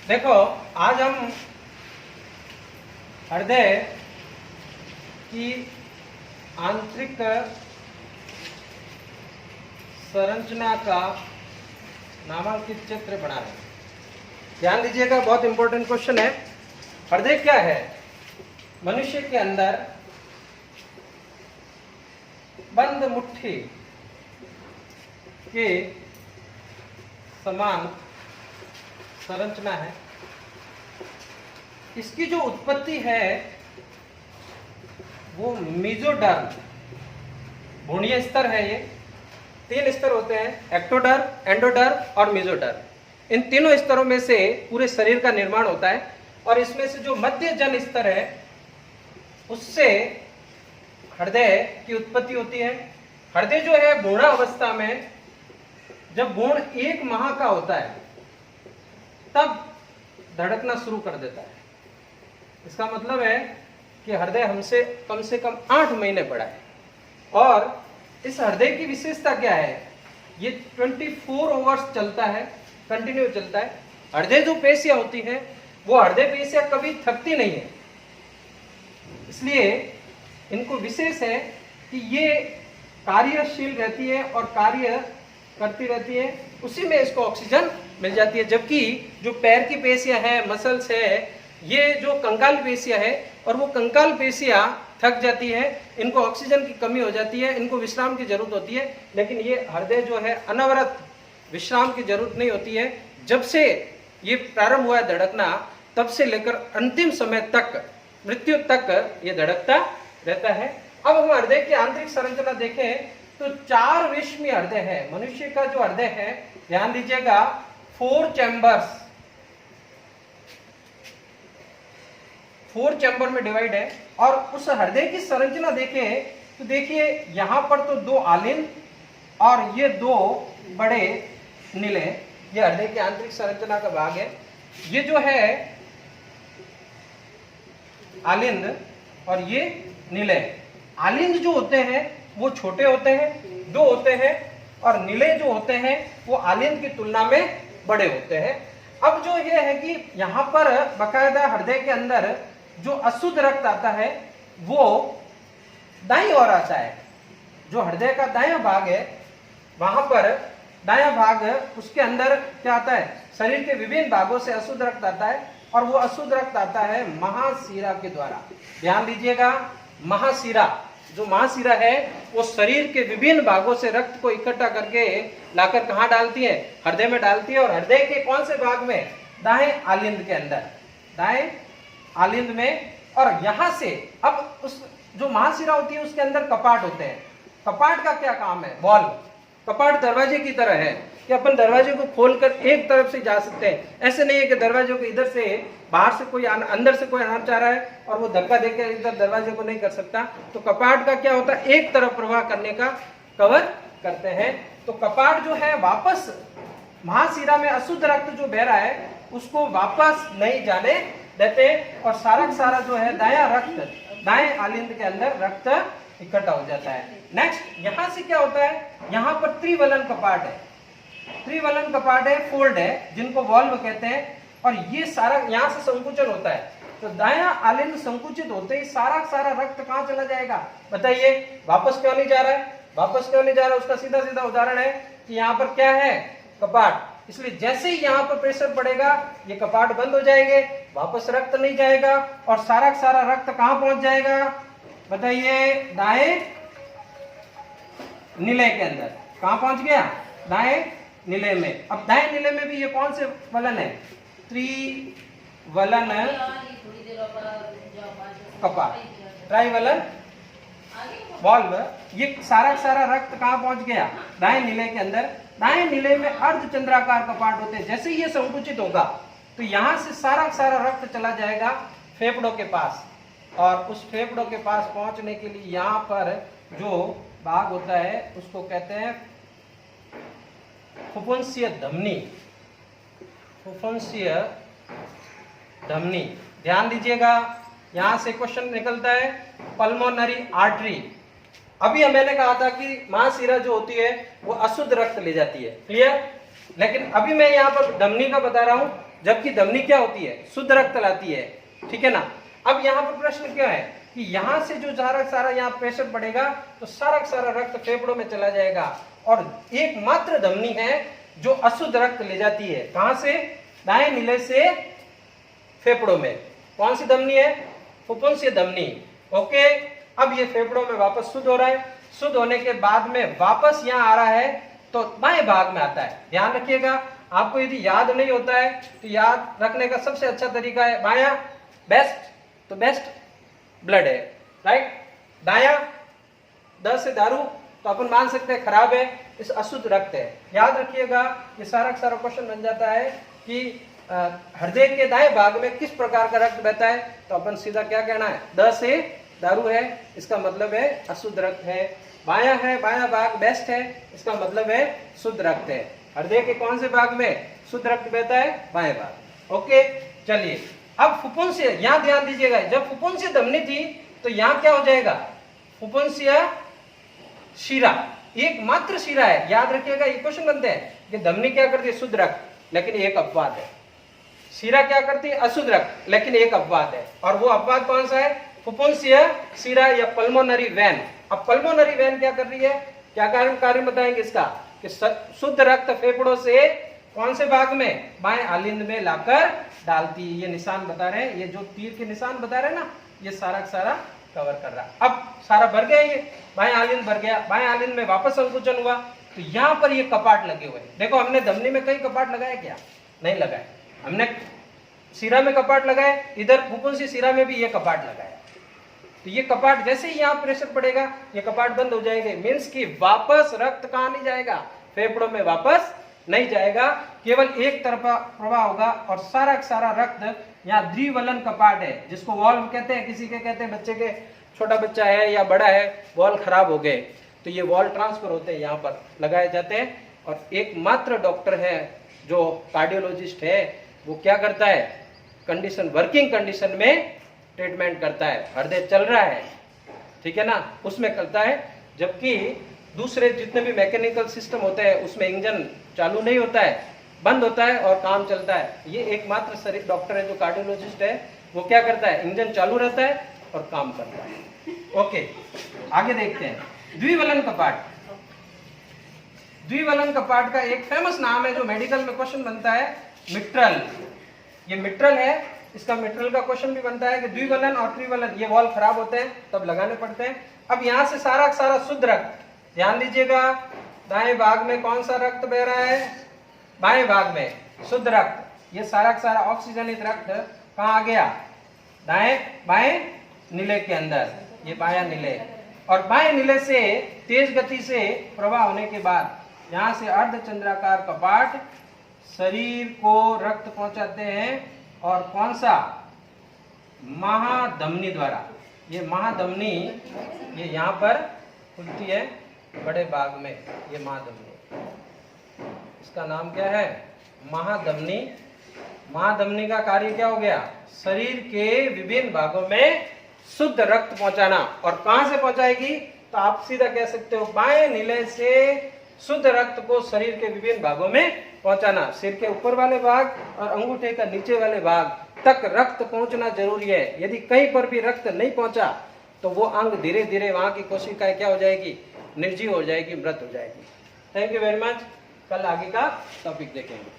देखो, आज हम हृदय की आंतरिक संरचना का नामांकित चित्र बना रहे हैं। ध्यान दीजिएगा, बहुत इंपॉर्टेंट क्वेश्चन है। हृदय क्या है? मनुष्य के अंदर बंद मुट्ठी के समान संरचना है। इसकी जो उत्पत्ति है वो मेसोडर्म, भ्रूणीय स्तर है। ये 3 स्तर होते हैं, एक्टोडर्म, एंडोडर्म और मेसोडर्म। इन तीनों स्तरों में से पूरे शरीर का निर्माण होता है और इसमें से जो मध्य जन स्तर है उससे हृदय की उत्पत्ति होती है। हृदय जो है भ्रूणावस्था में, जब भ्रूण 1 माह का होता है तब धड़कना शुरू कर देता है। इसका मतलब है कि हृदय हमसे कम से कम 8 महीने बड़ा है। और इस हृदय की विशेषता क्या है? ये 24 आवर्स चलता है, कंटिन्यू चलता है। हृदय जो पेशियां होती हैं वो हृदय पेशियां कभी थकती नहीं है, इसलिए इनको विशेष है कि ये कार्यशील रहती है और कार्य करती रहती है। उसी में इसको ऑक्सीजन मिल जाती है। जबकि जो पैर की पेशियां है, मसल्स है, ये जो कंकाल पेशियां है और वो कंकाल पेशियां थक जाती है, इनको ऑक्सीजन की कमी हो जाती है, इनको विश्राम की जरूरत होती है। लेकिन ये हृदय जो है अनवरत विश्राम की जरूरत नहीं होती है। जब से ये प्रारंभ हुआ है धड़कना, तब से लेकर अंतिम समय तक, मृत्यु तक ये धड़कता रहता है। अब हम हृदय की आंतरिक संरचना देखें तो 4 विषमी हृदय है। मनुष्य का जो हृदय है, ध्यान दीजिएगा, 4 चैम्बर में डिवाइड है। और उस हृदय की संरचना देखें तो देखिए, यहां पर तो 2 आलिंद और ये 2 बड़े नीले, ये हृदय की आंतरिक संरचना का भाग है। ये जो है आलिंद और ये नीले। आलिंद जो होते हैं वो छोटे होते हैं, 2 होते हैं, और नीले जो होते हैं वो आलिंद की तुलना में बड़े होते हैं। अब जो ये है कि यहाँ पर बकायदा हृदय के अंदर जो अशुद्ध रक्त आता है वो दाईं ओर आता है। जो हृदय का दायां भाग है, वहां पर दायां भाग, उसके अंदर क्या आता है? शरीर के विभिन्न भागों से अशुद्ध रक्त आता है और वो अशुद्ध रक्त आता है महाशिरा के द्वारा। ध्यान दीजिएगा, महाशिरा, जो महाशिरा है वो शरीर के विभिन्न भागों से रक्त को इकट्ठा करके लाकर कहाँ डालती है? हृदय में डालती है। और हृदय के कौन से भाग में? दाएं आलिंद के अंदर, दाएं आलिंद में। और यहां से अब उस जो महाशिरा होती है उसके अंदर कपाट होते हैं। कपाट का क्या काम है? वॉल्व। कपाट दरवाजे की तरह है कि अपन दरवाजे को खोलकर एक तरफ से जा सकते हैं। ऐसे नहीं है कि दरवाजे को इधर से, बाहर से कोई अंदर से कोई आना चाह रहा है और वो धक्का देकर इधर दरवाजे को नहीं कर सकता। तो कपाट का क्या होता है? एक तरफ प्रवाह करने का कवर करते हैं। तो कपाट जो है वापस महाशिरा में अशुद्ध रक्त जो बह रहा है उसको वापस नहीं जाने देते और सारा जो है दायां रक्त, दाएं आलिंद के अंदर रक्त इकट्ठा हो जाता है। नेक्स्ट, यहां से क्या होता है? यहां पर त्रिवलन कपाट है। त्रिवलन कपाट है, फोल्ड है, जिनको वॉल्व कहते हैं। और ये सारा यहां से संकुचन होता है। तो दायां आलिंद संकुचित होते ही सारा रक्त कहां चला जाएगा? बताइए, वापस क्यों नहीं जा रहा है? वापस क्यों नहीं जा रहा है? उसका सीधा सीधा उदाहरण है कि यहाँ पर क्या है? कपाट। इसलिए जैसे ही यहाँ पर प्रेशर पड़ेगा ये कपाट बंद हो जाएंगे, वापस रक्त नहीं जाएगा और सारा रक्त कहां पहुंच जाएगा? बताइए, दाएं नीले के अंदर। कहां पहुंच गया? दाएं नीले में। अब दाएं नीले में भी ये कौन से वलन है? त्रिवलन कपाट, ट्राइवलन वॉल्व। ये सारा रक्त कहां पहुंच गया? दाएं नीले के अंदर। दाएं नीले में अर्धचंद्राकार कपाट होते हैं। जैसे ही ये संकुचित होगा तो यहां से सारा रक्त चला जाएगा फेफड़ों के पास। और उस फेफड़ों के पास पहुंचने के लिए यहाँ पर जो भाग होता है उसको कहते हैं फुफ्फुसीय धमनी। फुफ्फुसीय धमनी। ध्यान दीजिएगा, यहां से क्वेश्चन निकलता है पल्मोनरी आर्टरी। अभी मैंने कहा था कि महाशिरा जो होती है वो अशुद्ध रक्त ले जाती है, क्लियर? लेकिन अभी मैं यहाँ पर धमनी का बता रहा हूँ। जबकि धमनी क्या होती है, शुद्ध रक्त लाती है, ठीक है ना। अब यहाँ पर प्रश्न क्या है कि यहाँ से जो सारा यहाँ प्रेशर पड़ेगा तो सारा रक्त फेफड़ों में चला जाएगा, और एकमात्र धमनी है जो अशुद्ध रक्त ले जाती है। कहां से, दाएं नीले से फेफड़ों में। कौन सी धमनी है, फुफ्फुसीय धमनी। ओके, अब ये फेफड़ों में वापस शुद्ध हो रहा है, शुद्ध होने के बाद में वापस यहाँ आ रहा है तो बाएं भाग में आता है। ध्यान रखिएगा, आपको यदि याद नहीं होता है तो याद रखने का सबसे अच्छा तरीका है बायां बेस्ट, तो बेस्ट ब्लड है, राइट। दायां द से दारू, तो अपन मान सकते हैं खराब है, इस अशुद्ध रक्त है। याद रखिएगा, ये सारा क्वेश्चन बन जाता है कि हृदय के दाएं भाग में किस प्रकार का रक्त बहता है, तो अपन सीधा क्या कहना है, द से दारू है, इसका मतलब है अशुद्ध रक्त है। बायां है, बायां भाग बेस्ट है, इसका मतलब है शुद्ध रक्त है। हृदय के कौन से भाग में शुद्ध रक्त बहता है, बाएं भाग। ओके, चलिए अब फुफ्फुसीय, यहां ध्यान दीजिएगा, जब फुफ्फुसीय धमनी थी तो यहां क्या हो जाएगा, फुफ्फुसीय शिरा, एकमात्र शिरा है। याद रखिएगा, ये क्वेश्चन बनते हैं कि धमनी क्या करती है, शुद्ध रक्त, लेकिन एक अपवाद है। शिरा क्या करती है, अशुद्ध रक्त, लेकिन एक अपवाद है, और वो अपवाद कौन सा है, फुफ्फुसीय शिरा या पल्मोनरी वेन। अब पल्मोनरी वेन क्या कर रही है, क्या कार्य बताएंगे इसका, कि शुद्ध रक्त फेफड़ों से कौन से भाग में, बाएं आलिंद में लाकर डालती है। ये निशान बता रहे हैं, ये जो तीर के निशान बता रहे हैं ना, ये सारा कवर कर रहा है। अब सारा भर गया, ये बाएं आलिंद भर गया, बाएं आलिंद में वापस संकुचन हुआ, तो यहाँ पर ये कपाट लगे हुए। देखो, हमने धमनी में कई कपाट लगाए क्या, नहीं लगाए। हमने शिरा में कपाट लगाए, इधर फुफ्फुसीय शिरा में भी ये कपाट लगाए। तो ये कपाट जैसे ही यहाँ प्रेशर पड़ेगा ये कपाट बंद हो जाएंगे, मीन्स कि वापस रक्त कहाँ नहीं जाएगा, फेफड़ों में वापस नहीं जाएगा, केवल एक तरफा प्रवाह होगा, और सारा रक्त यहाँ द्विवलन कपाट है, जिसको वॉल्व कहते हैं। किसी के कहते हैं, बच्चे के, छोटा बच्चा है या बड़ा है, वॉल्व खराब हो गए तो ये वॉल्व ट्रांसफर होते हैं, यहाँ पर लगाए जाते हैं। और एकमात्र डॉक्टर है जो कार्डियोलॉजिस्ट है, वो क्या करता है, कंडीशन, वर्किंग कंडीशन में ट्रीटमेंट करता है। हृदय चल रहा है, ठीक है ना, उसमें करता है, जबकि दूसरे जितने भी मैकेनिकल सिस्टम होते हैं उसमें इंजन चालू नहीं होता है, बंद होता है और काम चलता है। ये एकमात्र शरीर डॉक्टर है जो कार्डियोलॉजिस्ट है, वो क्या करता है, इंजन चालू रहता है और काम करता है। ओके, आगे देखते हैं, द्विवलन कपाट। द्विवलन कपाट का एक फेमस नाम है जो मेडिकल में क्वेश्चन बनता है, मिट्रल। ये मिट्रल है, इसका मिट्रल का क्वेश्चन भी बनता है कि द्विवलन और त्रिवलन, ये वॉल्व खराब होते हैं तब लगाने पड़ते हैं। अब यहाँ से सारा शुद्ध रक्त, ध्यान दीजिएगा, दाएं भाग में कौन सा रक्त बह रहा है, बाएं भाग में शुद्ध रक्त। ये सारा ऑक्सीजनित रक्त कहाँ आ गया, बाएं नीले के अंदर, ये बायां नीले। और बाएं नीले से तेज गति से प्रवाह होने के बाद यहाँ से अर्धचंद्राकार कपाट शरीर को रक्त पहुंचाते हैं, और कौन सा, महाधमनी द्वारा। ये महाधमनी ये यहाँ पर खुलती है बड़े भाग में, ये महाधमनी, इसका नाम क्या है, महाधमनी। महाधमनी का कार्य क्या हो गया, शरीर के विभिन्न भागों में शुद्ध रक्त पहुंचाना। और कहां से पहुंचाएगी, तो आप सीधा कह सकते हो, बाएं नीले से शुद्ध रक्त को शरीर के विभिन्न भागों में पहुंचाना। सिर के ऊपर वाले भाग और अंगूठे का नीचे वाले भाग तक रक्त पहुंचना जरूरी है। यदि कहीं पर भी रक्त नहीं पहुंचा तो वो अंग धीरे धीरे वहां की कोशिकाएं क्या हो जाएगी, निर्जीव हो जाएगी, मृत हो जाएगी। Thank you very much. कल आगे का टॉपिक देखेंगे।